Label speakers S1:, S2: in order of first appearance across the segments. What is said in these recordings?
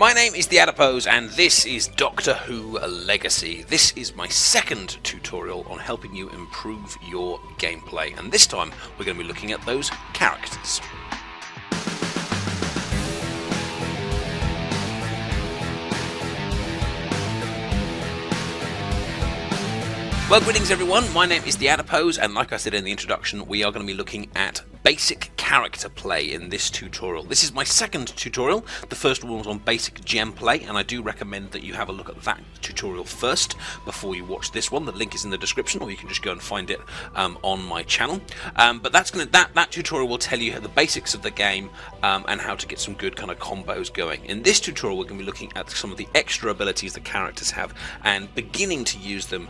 S1: My name is TheAdipose and this is Doctor Who Legacy. This is my second tutorial on helping you improve your gameplay, and this time we're going to be looking at those characters. Well, greetings everyone, my name is TheAdipose, and like I said in the introduction, we are going to be looking at basic character play in this tutorial. This is my second tutorial. The first one was on basic gem play, and I do recommend that you have a look at that tutorial first before you watch this one. The link is in the description, or you can just go and find it on my channel. But that tutorial will tell you the basics of the game and how to get some good kind of combos going. In this tutorial, we're going to be looking at some of the extra abilities the characters have and beginning to use them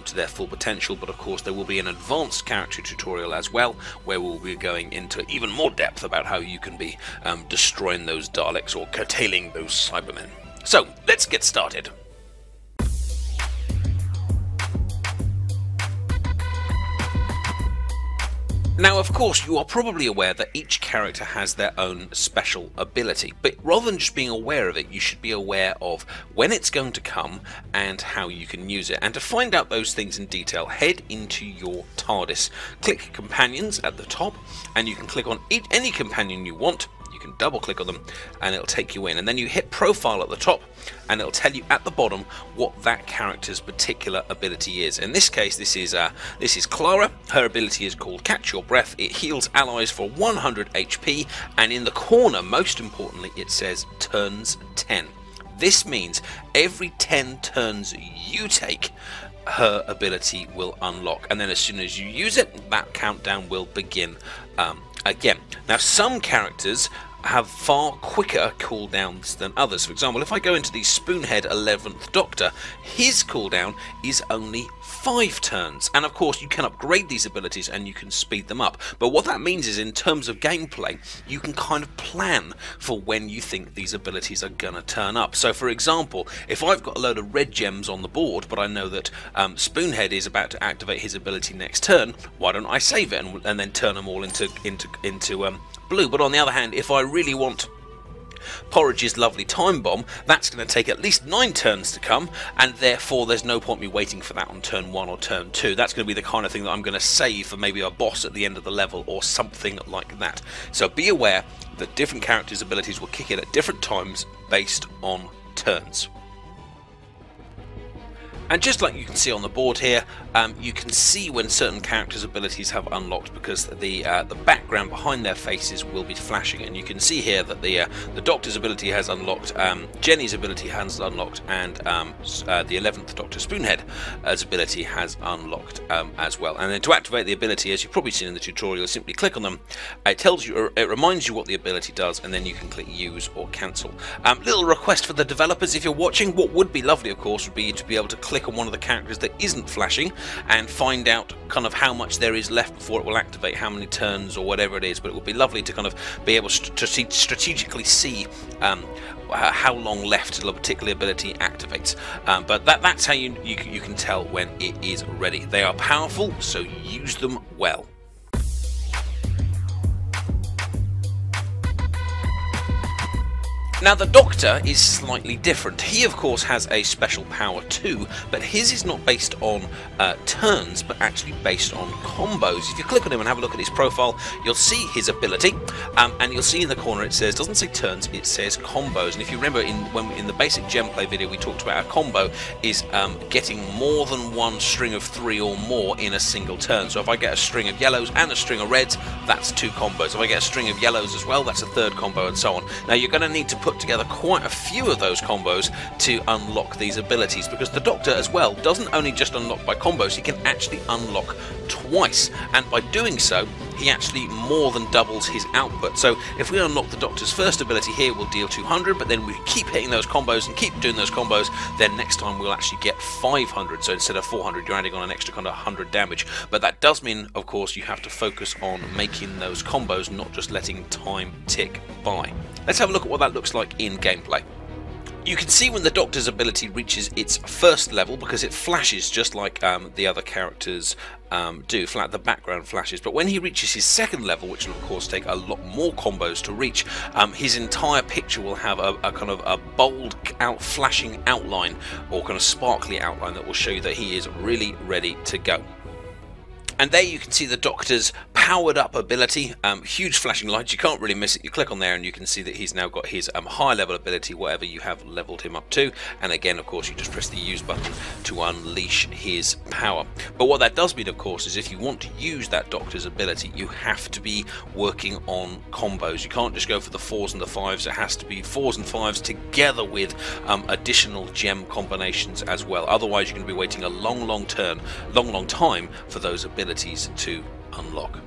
S1: to their full potential. But of course, there will be an advanced character tutorial as well, where we'll be going into even more depth about how you can be destroying those Daleks or curtailing those Cybermen. So let's get started. Now, of course, you are probably aware that each character has their own special ability, but rather than just being aware of it, you should be aware of when it's going to come and how you can use it. And to find out those things in detail, head into your TARDIS. Click Companions at the top, and you can click on any companion you want. You can double click on them and it'll take you in, and then you hit Profile at the top and it'll tell you at the bottom what that character's particular ability is. In this case, this is Clara. Her ability is called Catch Your Breath. It heals allies for 100 HP, and in the corner, most importantly, it says turns 10. This means every 10 turns you take, her ability will unlock, and then as soon as you use it, that countdown will begin again. Now, some characters have far quicker cooldowns than others. For example, if I go into the Spoonhead 11th Doctor, his cooldown is only 5 turns, and of course you can upgrade these abilities and you can speed them up. But what that means is, in terms of gameplay, you can kind of plan for when you think these abilities are gonna turn up. So for example, if I've got a load of red gems on the board, but I know that Spoonhead is about to activate his ability next turn, why don't I save it and then turn them all into blue? But on the other hand, if I really want Porridge's lovely time bomb, that's going to take at least 9 turns to come, and therefore there's no point me waiting for that on turn 1 or turn 2. That's going to be the kind of thing that I'm going to save for maybe a boss at the end of the level or something like that. So be aware that different characters' abilities will kick in at different times based on turns. And just like you can see on the board here, you can see when certain characters' abilities have unlocked, because the background behind their faces will be flashing, and you can see here that the Doctor's ability has unlocked, Jenny's ability has unlocked, and the 11th Doctor Spoonhead's ability has unlocked as well. And then to activate the ability, as you've probably seen in the tutorial, simply click on them. It tells you, it reminds you what the ability does, and then you can click Use or Cancel. Little request for the developers: if you're watching, what would be lovely, of course, would be to be able to click on one of the characters that isn't flashing and find out kind of how much there is left before it will activate, how many turns or whatever it is. But it would be lovely to kind of be able to strategically see how long left till a particular ability activates. But that's how you can tell when it is ready. They are powerful, so use them well. Now, the Doctor is slightly different. He, of course, has a special power too, but his is not based on turns, but actually based on combos. If you click on him and have a look at his profile, you'll see his ability, and you'll see in the corner it says, doesn't say turns, it says combos. And if you remember, in the basic gem play video, we talked about a combo is getting more than one string of 3 or more in a single turn. So if I get a string of yellows and a string of reds, that's 2 combos. If I get a string of yellows as well, that's a 3rd combo, and so on. Now, you're going to need to put together quite a few of those combos to unlock these abilities, because the Doctor as well doesn't only just unlock by combos, he can actually unlock twice, and by doing so he actually more than doubles his output. So if we unlock the Doctor's first ability here, we'll deal 200, but then we keep hitting those combos and keep doing those combos, then next time we'll actually get 500. So instead of 400, you're adding on an extra kind of 100 damage. But that does mean, of course, you have to focus on making those combos, not just letting time tick by. Let's have a look at what that looks like in gameplay. You can see when the Doctor's ability reaches its first level, because it flashes just like the other characters' do. The background flashes, but when he reaches his second level, which will of course take a lot more combos to reach, his entire picture will have a kind of a bold flashing outline, or kind of sparkly outline, that will show you that he is really ready to go. And there you can see the Doctor's powered up ability, huge flashing lights, you can't really miss it. You click on there and you can see that he's now got his high level ability, whatever you have leveled him up to, and again of course you just press the use button to unleash his power. But what that does mean of course is if you want to use that Doctor's ability, you have to be working on combos. You can't just go for the 4s and the 5s, it has to be 4s and 5s together with additional gem combinations as well. Otherwise you're going to be waiting a long time for those abilities to unlock.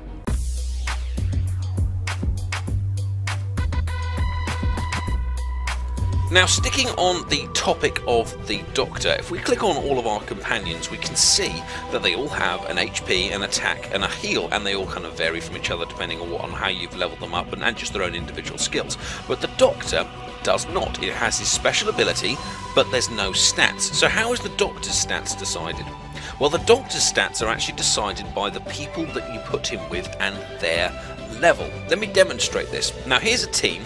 S1: Now, sticking on the topic of the Doctor, if we click on all of our companions, we can see that they all have an HP, an attack, and a heal, and they all kind of vary from each other depending on how you've leveled them up, and just their own individual skills. But the Doctor does not. It has his special ability, but there's no stats. So how is the Doctor's stats decided? Well, the Doctor's stats are actually decided by the people that you put him with and their level. Let me demonstrate this. Now, here's a team.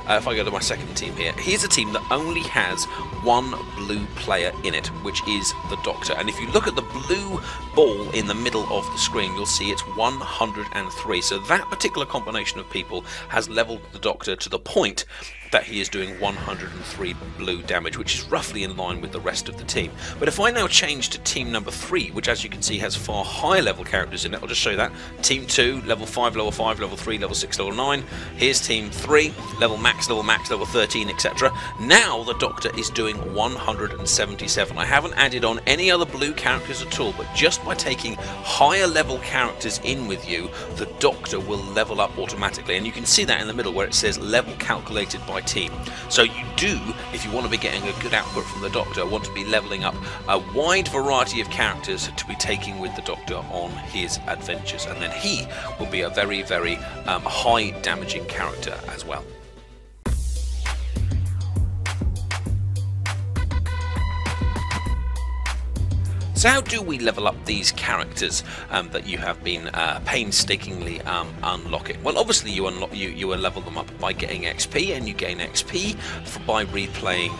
S1: If I go to my second team here, here's a team that only has one blue player in it, which is the Doctor. And if you look at the blue ball in the middle of the screen, you'll see it's 103. So that particular combination of people has leveled the Doctor to the point that he is doing 103 blue damage, which is roughly in line with the rest of the team. But if I now change to team number 3, which as you can see has far higher level characters in it, I'll just show you that. Team 2, level 5, level 3, level 6, level 9. Here's team 3, level max, level 13, etc. Now the Doctor is doing 177. I haven't added on any other blue characters at all, but just by taking higher level characters in with you, the Doctor will level up automatically. And you can see that in the middle where it says level calculated by team. So you do, if you want to be getting a good output from the Doctor, want to be leveling up a wide variety of characters to be taking with the Doctor on his adventures, and then he will be a very high damaging character as well. So how do we level up these characters that you have been painstakingly unlocking? Well, obviously you level them up by getting XP, and you gain XP by replaying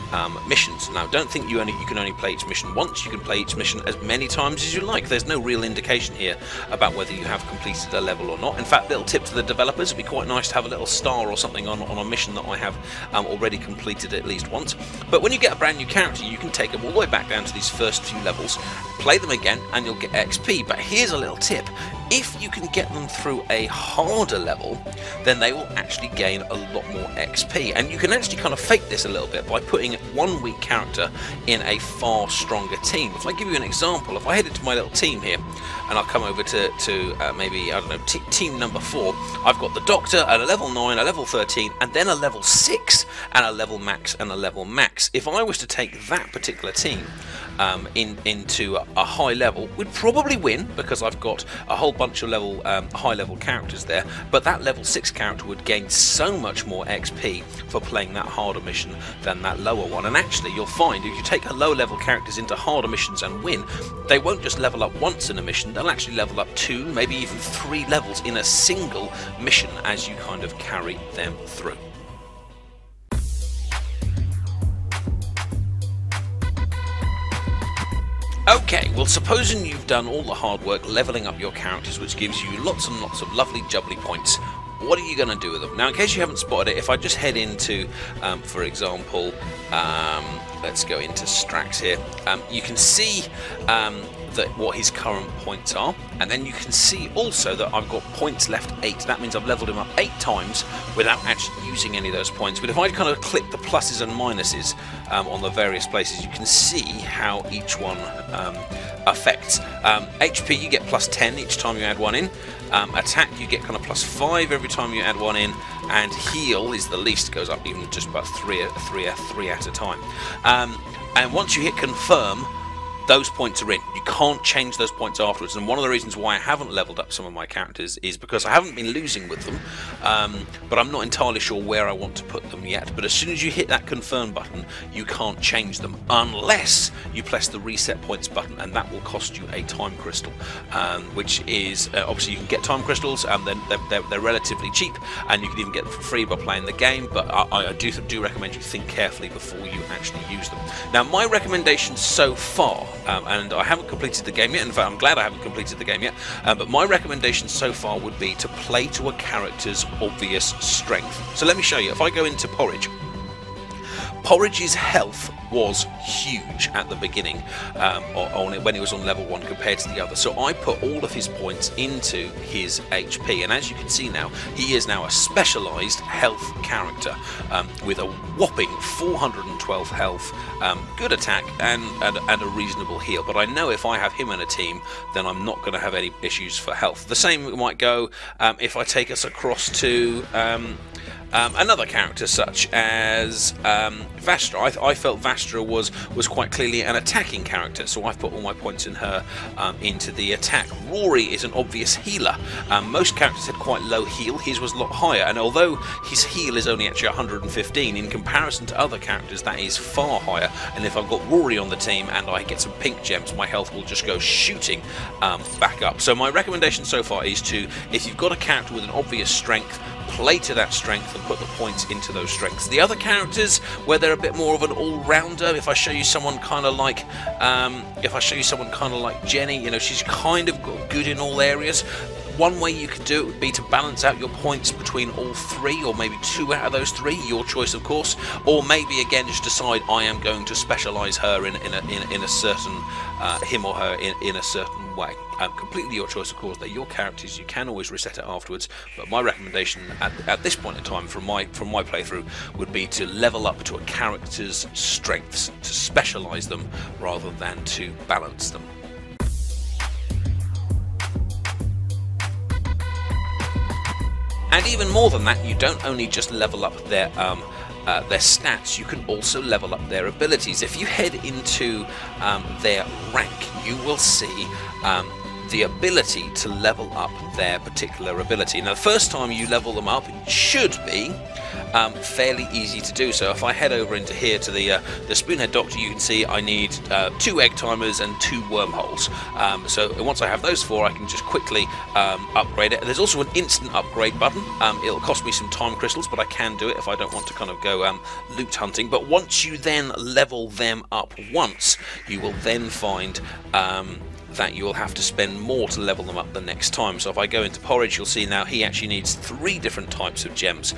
S1: missions. Now, don't think you can only play each mission once. You can play each mission as many times as you like. There's no real indication here about whether you have completed a level or not. In fact, little tip to the developers: it'd be quite nice to have a little star or something on a mission that I have already completed at least once. But when you get a brand new character, you can take them all the way back down to these first few levels, play them again, and you'll get XP. But here's a little tip: if you can get them through a harder level, then they will actually gain a lot more XP. And you can actually kind of fake this a little bit by putting one weak character in a far stronger team. If I give you an example, if I head into my little team here, and I'll come over to maybe, I don't know, team number 4, I've got the Doctor at a level 9, a level 13, and then a level 6, and a level max, and a level max. If I was to take that particular team into a high level, we'd probably win, because I've got a whole bunch of high level characters there, but that level 6 character would gain so much more XP for playing that harder mission than that lower one. And actually you'll find if you take a low level characters into harder missions and win, they won't just level up once in a mission, they'll actually level up 2, maybe even 3 levels in a single mission as you kind of carry them through. Okay, well, supposing you've done all the hard work leveling up your characters, which gives you lots and lots of lovely jubbly points, what are you going to do with them? Now, in case you haven't spotted it, if I just head into, for example, let's go into Strax here, you can see what his current points are, and then you can see also that I've got points left 8. That means I've leveled him up 8 times without actually using any of those points. But if I kind of click the pluses and minuses on the various places, you can see how each one affects. HP, you get plus 10 each time you add one in. Attack, you get kind of plus 5 every time you add one in, and heal is the least, goes up even just about 3 at a time. And once you hit confirm, those points are in. You can't change those points afterwards, and one of the reasons why I haven't leveled up some of my characters is because I haven't been losing with them, but I'm not entirely sure where I want to put them yet. But as soon as you hit that confirm button, you can't change them unless you press the reset points button, and that will cost you a time crystal, which is obviously you can get time crystals, and they're relatively cheap, and you can even get them for free by playing the game, but I do recommend you think carefully before you actually use them. Now, my recommendation so far, and I haven't completed the game yet, in fact I'm glad I haven't completed the game yet, but my recommendation so far would be to play to a character's obvious strength. So let me show you. If I go into Porridge's health was huge at the beginning when he was on level 1 compared to the others, so I put all of his points into his HP, and as you can see now, he is now a specialised health character with a whopping 412 health, good attack, and a reasonable heal. But I know if I have him in a team, then I'm not going to have any issues for health. The same might go if I take us across to another character such as Vastra. I felt Vastra was quite clearly an attacking character, so I've put all my points in her into the attack. Rory is an obvious healer. Most characters had quite low heal. His was a lot higher, and although his heal is only actually 115, in comparison to other characters that is far higher, and if I've got Rory on the team and I get some pink gems, my health will just go shooting back up. So my recommendation so far is to, if you've got a character with an obvious strength, play to that strength and put the points into those strengths. The other characters, where they're a bit more of an all-rounder, if I show you someone kind of like Jenny, you know, she's kind of good in all areas. One way you could do it would be to balance out your points between all three, or maybe 2 out of those 3, your choice of course, or maybe again just decide I am going to specialise her in a certain him or her in a certain way. Completely your choice of course. They're your characters, you can always reset it afterwards, but my recommendation at this point in time from my playthrough would be to level up to a character's strengths, to specialise them rather than to balance them. And even more than that, you don't only just level up their stats, you can also level up their abilities. If you head into their rank, you will see the ability to level up their particular ability. Now, the first time you level them up, it should be fairly easy to do. So if I head over into here to the Spoonhead Doctor, you can see I need 2 egg timers and 2 wormholes. So once I have those 4, I can just quickly upgrade it. There's also an instant upgrade button. It'll cost me some time crystals, but I can do it if I don't want to kind of go loot hunting. But once you then level them up once, you will then find that you will have to spend more to level them up the next time. So if I go into Porridge, you'll see now he actually needs 3 different types of gems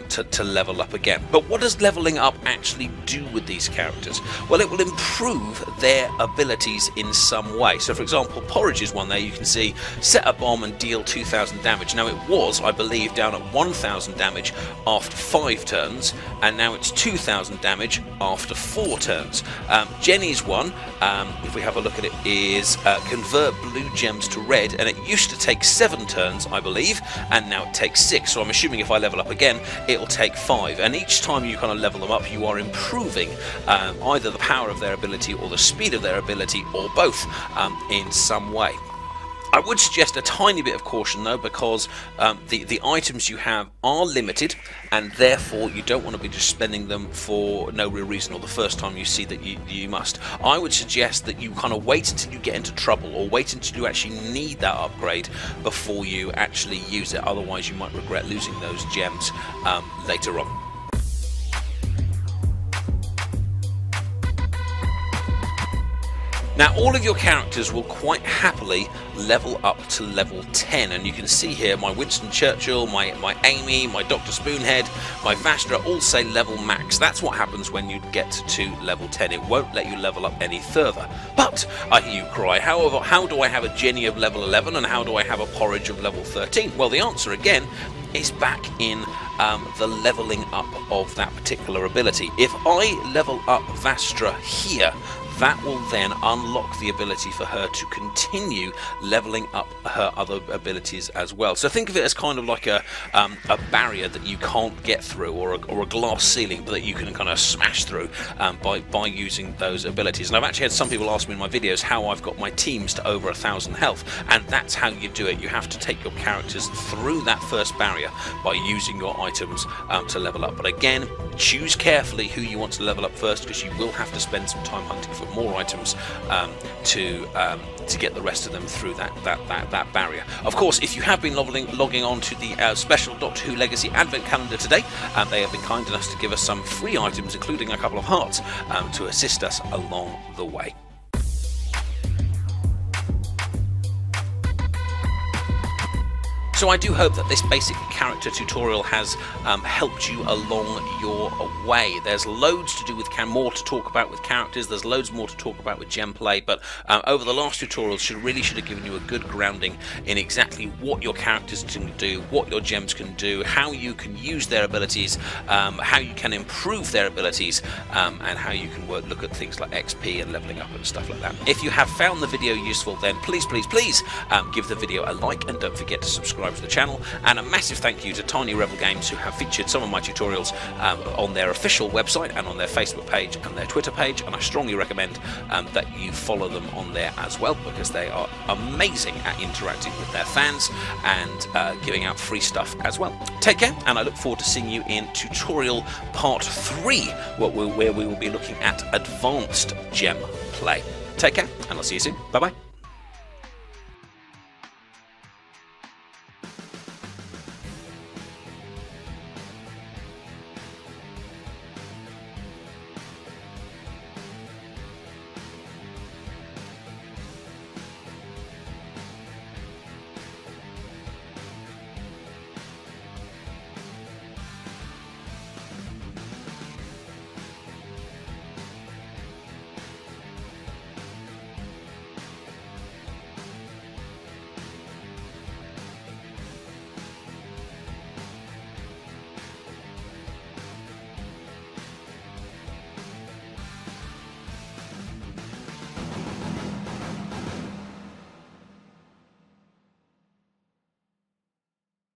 S1: to level up again. But what does leveling up actually do with these characters? Well, it will improve their abilities in some way. So for example, Porridge is one there. You can see set a bomb and deal 2,000 damage. Now it was, I believe, down at 1,000 damage after 5 turns, and now it's 2,000 damage after 4 turns. Jenny's one, if we have a look at it, is convert blue gems to red, and it used to take 7 turns, I believe, and now it takes 6. So I'm assuming if I level up again, it'll take 5. And each time you kind of level them up, you are improving either the power of their ability or the speed of their ability, or both in some way. I would suggest a tiny bit of caution though, because the items you have are limited, and therefore you don't want to be just spending them for no real reason, or the first time you see that you must. I would suggest that you kind of wait until you get into trouble, or wait until you actually need that upgrade before you actually use it. Otherwise you might regret losing those gems later on. Now, all of your characters will quite happily level up to level 10, and you can see here my Winston Churchill, my Amy, my Dr. Spoonhead, my Vastra all say level max. That's what happens when you get to level 10. It won't let you level up any further. But, I hear you cry, however, how do I have a Jenny of level 11 and how do I have a Porridge of level 13? Well, the answer again is back in the leveling up of that particular ability. If I level up Vastra here, that will then unlock the ability for her to continue leveling up her other abilities as well. So think of it as kind of like a barrier that you can't get through, or a glass ceiling, but that you can kind of smash through by using those abilities. And I've actually had some people ask me in my videos how I've got my teams to over 1,000 health, and that's how you do it. You have to take your characters through that first barrier by using your items to level up. But again, choose carefully who you want to level up first, because you will have to spend some time hunting for more items to get the rest of them through that barrier. Of course, if you have been logging on to the special Doctor Who Legacy Advent Calendar today, they have been kind enough to give us some free items, including a couple of hearts, to assist us along the way. So I do hope that this basic character tutorial has helped you along your way. There's loads to do with more to talk about with characters. There's loads more to talk about with gem play. But over the last tutorials, should have given you a good grounding in exactly what your characters can do, what your gems can do, how you can use their abilities, how you can improve their abilities, and how you can look at things like XP and leveling up and stuff like that. If you have found the video useful, then please give the video a like, and don't forget to subscribe to the channel. And a massive thank you to Tiny Rebel Games, who have featured some of my tutorials on their official website and on their Facebook page and their Twitter page, and I strongly recommend that you follow them on there as well, because they are amazing at interacting with their fans and giving out free stuff as well. Take care, and I look forward to seeing you in tutorial part 3, where we will be looking at advanced gem play. Take care, and I'll see you soon. Bye bye.